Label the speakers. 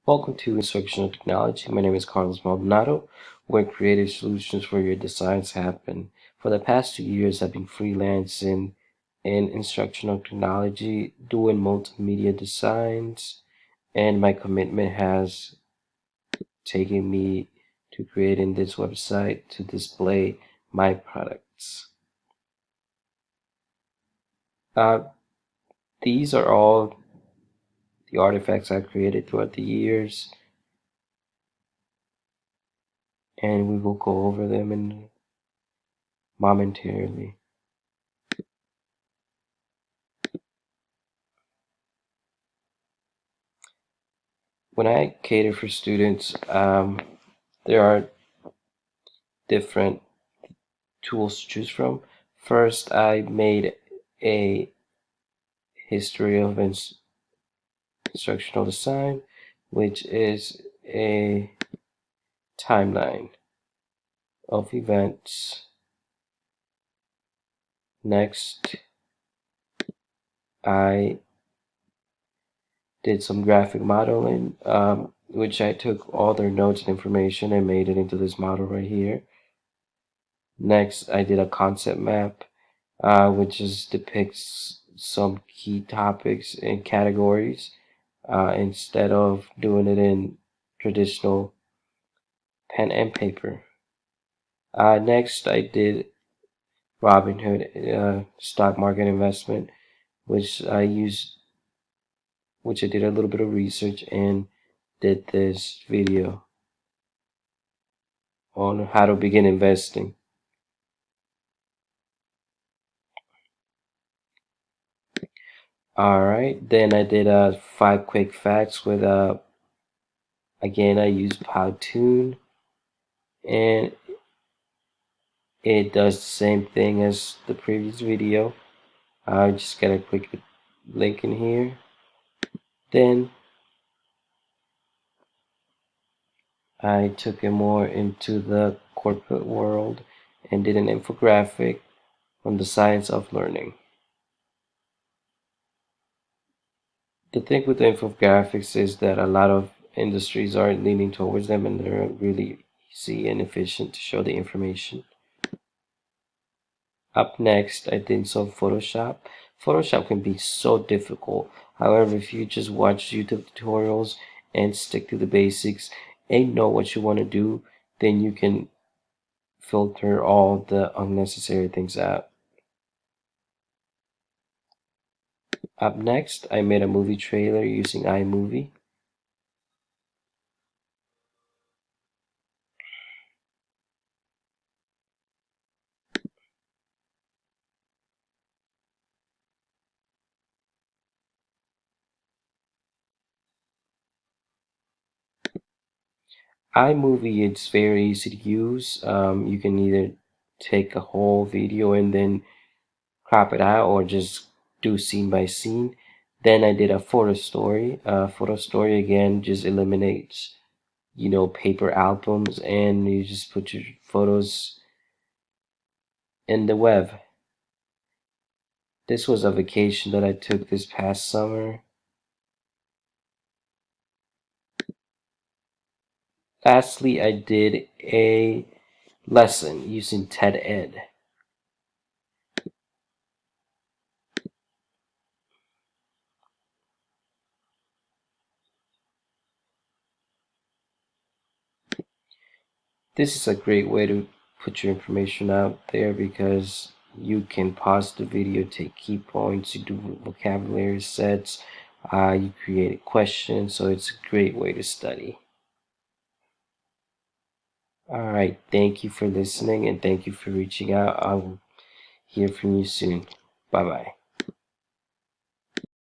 Speaker 1: Welcome to Instructional Technology. My name is Carlos Maldonado, where creative solutions for your designs happen. For the past 2 years, I've been freelancing in instructional technology, doing multimedia designs, and my commitment has taken me to creating this website to display my products. Uh, these are all the artifacts I've created throughout the years, and we will go over them momentarily. When I cater for students, there are different tools to choose from. First, I made a history of instructional design, which is a timeline of events. Next, I did some graphic modeling, which I took all their notes and information and made it into this model right here. Next, I did a concept map, which just depicts some key topics and categories instead of doing it in traditional pen and paper. Next, I did Robinhood stock market investment, which I used, which I did a little bit of research and did this video on how to begin investing. All right, then I did 5 quick facts with again I used Powtoon, and it does the same thing as the previous video. I just got a quick link in here. Then I took it more into the corporate world and did an infographic on the science of learning. The thing with the infographics is that a lot of industries are leaning towards them, and they're really easy and efficient to show the information. Up next, I did some Photoshop. Photoshop can be so difficult. However, if you just watch YouTube tutorials and stick to the basics and know what you want to do, then you can filter all the unnecessary things out. Up next, I made a movie trailer using iMovie. iMovie, it's very easy to use. You can either take a whole video and then crop it out, or just do scene by scene. Then I did a photo story. Photo story again just eliminates, paper albums, and you just put your photos in the web. This was a vacation that I took this past summer. Lastly, I did a lesson using TED Ed. This is a great way to put your information out there because you can pause the video, take key points, you do vocabulary sets, you create a question, so it's a great way to study. All right, thank you for listening and thank you for reaching out. I will hear from you soon. Bye bye.